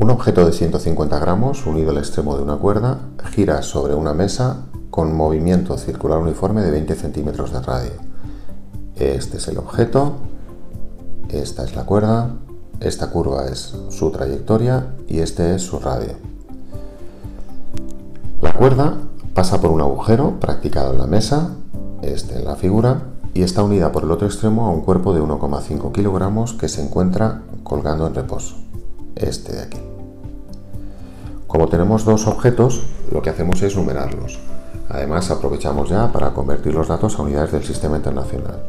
Un objeto de 150 gramos unido al extremo de una cuerda gira sobre una mesa con movimiento circular uniforme de 20 centímetros de radio. Este es el objeto, esta es la cuerda, esta curva es su trayectoria y este es su radio. La cuerda pasa por un agujero practicado en la mesa, este en la figura, y está unida por el otro extremo a un cuerpo de 1,5 kilogramos que se encuentra colgando en reposo, este de aquí. Como tenemos dos objetos, lo que hacemos es numerarlos. Además, aprovechamos ya para convertir los datos a unidades del sistema internacional.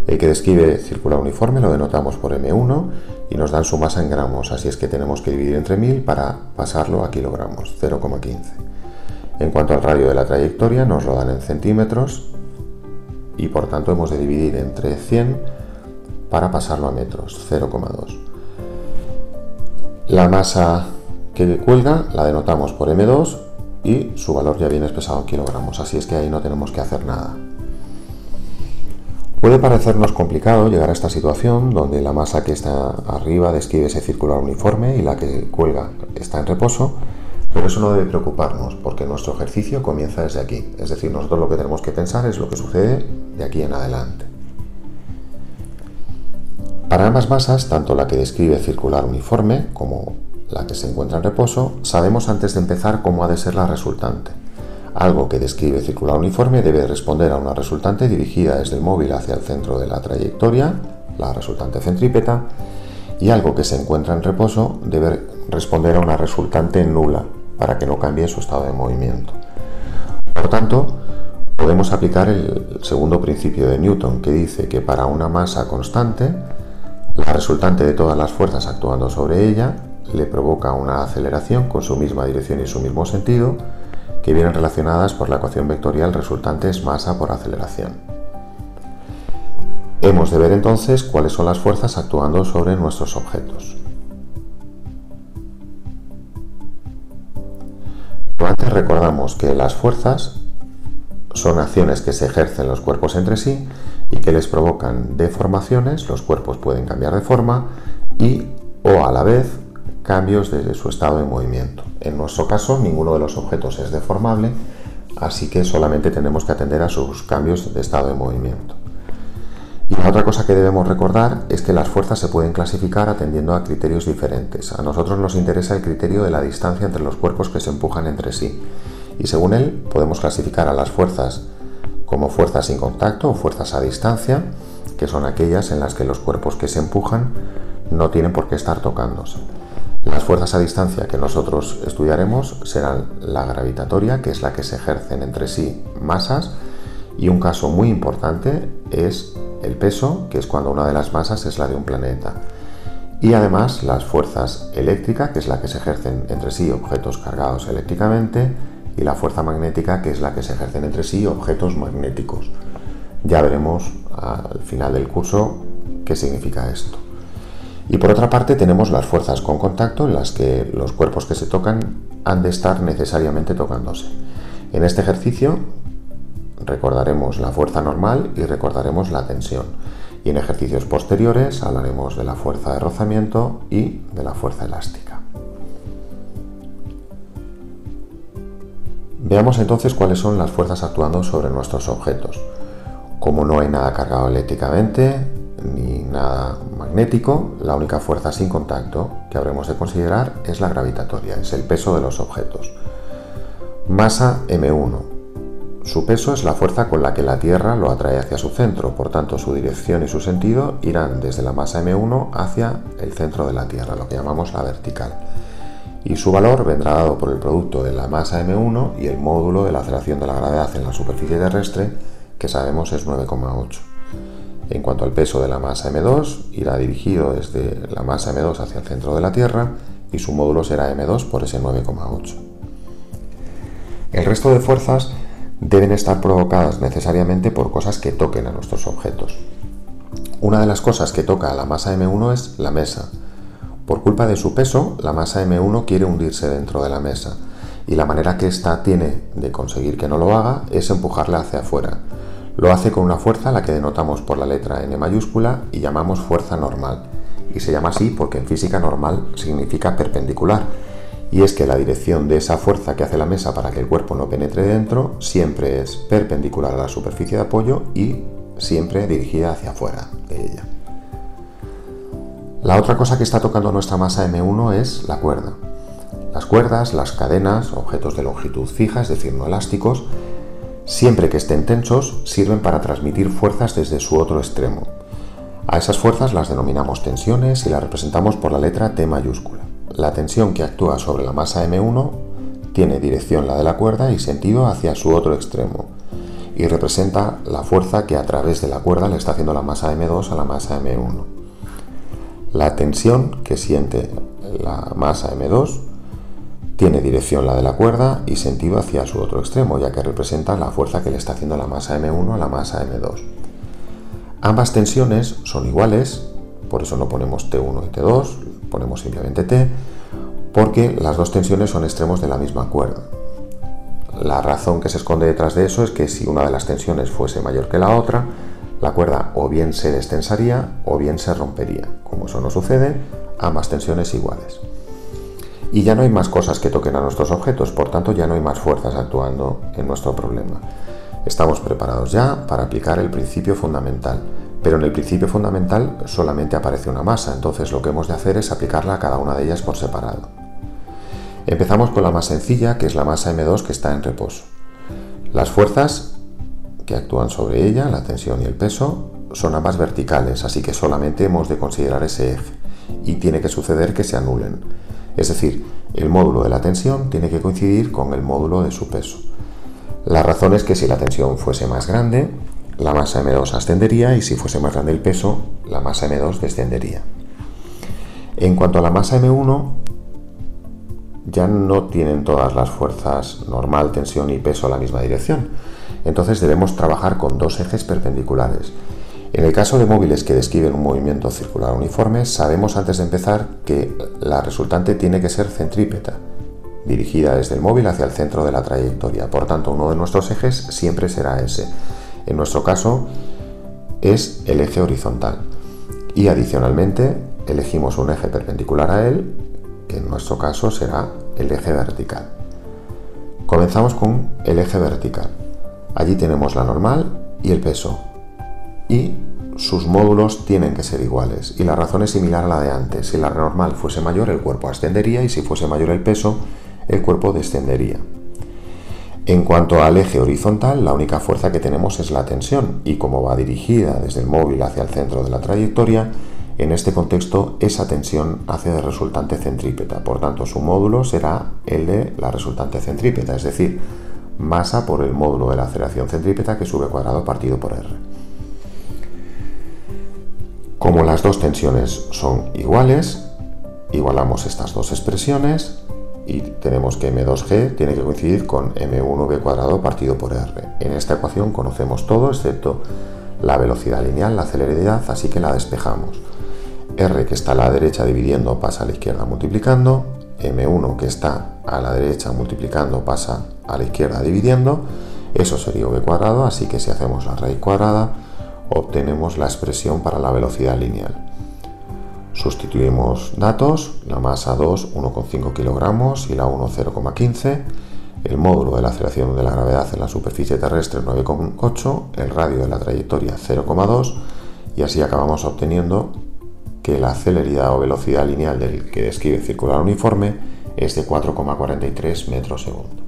El que describe circular uniforme lo denotamos por M1 y nos dan su masa en gramos, así es que tenemos que dividir entre 1000 para pasarlo a kilogramos, 0,15. En cuanto al radio de la trayectoria, nos lo dan en centímetros y por tanto hemos de dividir entre 100 para pasarlo a metros, 0,2. La masa que cuelga la denotamos por M2 y su valor ya viene expresado en kilogramos, así es que ahí no tenemos que hacer nada. Puede parecernos complicado llegar a esta situación donde la masa que está arriba describe ese circular uniforme y la que cuelga está en reposo, pero eso no debe preocuparnos porque nuestro ejercicio comienza desde aquí, es decir, nosotros lo que tenemos que pensar es lo que sucede de aquí en adelante. Para ambas masas, tanto la que describe circular uniforme como la que se encuentra en reposo, sabemos antes de empezar cómo ha de ser la resultante. Algo que describe circular uniforme debe responder a una resultante dirigida desde el móvil hacia el centro de la trayectoria, la resultante centrípeta, y algo que se encuentra en reposo debe responder a una resultante nula para que no cambie su estado de movimiento. Por tanto, podemos aplicar el segundo principio de Newton, que dice que para una masa constante, la resultante de todas las fuerzas actuando sobre ella le provoca una aceleración con su misma dirección y su mismo sentido, que vienen relacionadas por la ecuación vectorial resultante es masa por aceleración. Hemos de ver entonces cuáles son las fuerzas actuando sobre nuestros objetos. Pero antes recordamos que las fuerzas son acciones que se ejercen los cuerpos entre sí y que les provocan deformaciones, los cuerpos pueden cambiar de forma y o a la vez cambios de su estado de movimiento. En nuestro caso, ninguno de los objetos es deformable, así que solamente tenemos que atender a sus cambios de estado de movimiento. Y la otra cosa que debemos recordar es que las fuerzas se pueden clasificar atendiendo a criterios diferentes. A nosotros nos interesa el criterio de la distancia entre los cuerpos que se empujan entre sí, y según él podemos clasificar a las fuerzas como fuerzas sin contacto o fuerzas a distancia, que son aquellas en las que los cuerpos que se empujan no tienen por qué estar tocándose. Las fuerzas a distancia que nosotros estudiaremos serán la gravitatoria, que es la que se ejercen entre sí masas, y un caso muy importante es el peso, que es cuando una de las masas es la de un planeta. Y además las fuerzas eléctricas, que es la que se ejercen entre sí objetos cargados eléctricamente, y la fuerza magnética, que es la que se ejercen entre sí objetos magnéticos. Ya veremos al final del curso qué significa esto. Y por otra parte tenemos las fuerzas con contacto, en las que los cuerpos que se tocan han de estar necesariamente tocándose. En este ejercicio recordaremos la fuerza normal y recordaremos la tensión. Y en ejercicios posteriores hablaremos de la fuerza de rozamiento y de la fuerza elástica. Veamos entonces cuáles son las fuerzas actuando sobre nuestros objetos. Como no hay nada cargado eléctricamente ni nada magnético, la única fuerza sin contacto que habremos de considerar es la gravitatoria, es el peso de los objetos. Masa M1. Su peso es la fuerza con la que la Tierra lo atrae hacia su centro, por tanto su dirección y su sentido irán desde la masa M1 hacia el centro de la Tierra, lo que llamamos la vertical. Y su valor vendrá dado por el producto de la masa M1 y el módulo de la aceleración de la gravedad en la superficie terrestre, que sabemos es 9,8. En cuanto al peso de la masa M2, irá dirigido desde la masa M2 hacia el centro de la Tierra y su módulo será M2 por ese 9,8. El resto de fuerzas deben estar provocadas necesariamente por cosas que toquen a nuestros objetos. Una de las cosas que toca a la masa M1 es la mesa. Por culpa de su peso, la masa M1 quiere hundirse dentro de la mesa y la manera que ésta tiene de conseguir que no lo haga es empujarla hacia afuera. Lo hace con una fuerza a la que denotamos por la letra N mayúscula y llamamos fuerza normal. y se llama así porque en física normal significa perpendicular, y es que la dirección de esa fuerza que hace la mesa para que el cuerpo no penetre dentro siempre es perpendicular a la superficie de apoyo y siempre dirigida hacia afuera de ella. La otra cosa que está tocando nuestra masa M1 es la cuerda. Las cuerdas, las cadenas, objetos de longitud fija, es decir, no elásticos, siempre que estén tensos, sirven para transmitir fuerzas desde su otro extremo. A esas fuerzas las denominamos tensiones y las representamos por la letra T mayúscula. La tensión que actúa sobre la masa M1 tiene dirección la de la cuerda y sentido hacia su otro extremo, y representa la fuerza que a través de la cuerda le está haciendo la masa M2 a la masa M1. La tensión que siente la masa M2 tiene dirección la de la cuerda y sentido hacia su otro extremo, ya que representa la fuerza que le está haciendo la masa M1 a la masa M2. Ambas tensiones son iguales, por eso no ponemos T1 y T2, ponemos simplemente T, porque las dos tensiones son extremos de la misma cuerda. La razón que se esconde detrás de eso es que si una de las tensiones fuese mayor que la otra, la cuerda o bien se destensaría o bien se rompería. Como eso no sucede, ambas tensiones iguales. Y ya no hay más cosas que toquen a nuestros objetos, por tanto ya no hay más fuerzas actuando en nuestro problema. Estamos preparados ya para aplicar el principio fundamental, pero en el principio fundamental solamente aparece una masa, entonces lo que hemos de hacer es aplicarla a cada una de ellas por separado. Empezamos con la más sencilla, que es la masa M2 que está en reposo. Las fuerzas que actúan sobre ella, la tensión y el peso, son ambas verticales, así que solamente hemos de considerar ese eje, y tiene que suceder que se anulen. Es decir, el módulo de la tensión tiene que coincidir con el módulo de su peso. La razón es que si la tensión fuese más grande, la masa M2 ascendería y si fuese más grande el peso, la masa M2 descendería. En cuanto a la masa M1, ya no tienen todas las fuerzas normal, tensión y peso a la misma dirección. Entonces debemos trabajar con dos ejes perpendiculares. En el caso de móviles que describen un movimiento circular uniforme, sabemos antes de empezar que la resultante tiene que ser centrípeta, dirigida desde el móvil hacia el centro de la trayectoria. Por tanto, uno de nuestros ejes siempre será ese. En nuestro caso es el eje horizontal. Y adicionalmente elegimos un eje perpendicular a él, que en nuestro caso será el eje vertical. Comenzamos con el eje vertical. Allí tenemos la normal y el peso. Y sus módulos tienen que ser iguales. Y la razón es similar a la de antes. Si la normal fuese mayor, el cuerpo ascendería y si fuese mayor el peso, el cuerpo descendería. En cuanto al eje horizontal, la única fuerza que tenemos es la tensión y como va dirigida desde el móvil hacia el centro de la trayectoria, en este contexto esa tensión hace de resultante centrípeta, por tanto su módulo será el de la resultante centrípeta, es decir, masa por el módulo de la aceleración centrípeta que es V cuadrado partido por R. Como las dos tensiones son iguales, igualamos estas dos expresiones y tenemos que M2G tiene que coincidir con M1V cuadrado partido por R. En esta ecuación conocemos todo excepto la velocidad lineal, la celeridad, así que la despejamos. R que está a la derecha dividiendo pasa a la izquierda multiplicando, M1 que está a la derecha multiplicando pasa a la izquierda dividiendo, eso sería V cuadrado, así que si hacemos la raíz cuadrada obtenemos la expresión para la velocidad lineal. Sustituimos datos, la masa 2 1,5 kilogramos y la 1 0,15, el módulo de la aceleración de la gravedad en la superficie terrestre 9,8, el radio de la trayectoria 0,2 y así acabamos obteniendo que la celeridad o velocidad lineal del que describe el circular uniforme es de 4,43 metros segundo.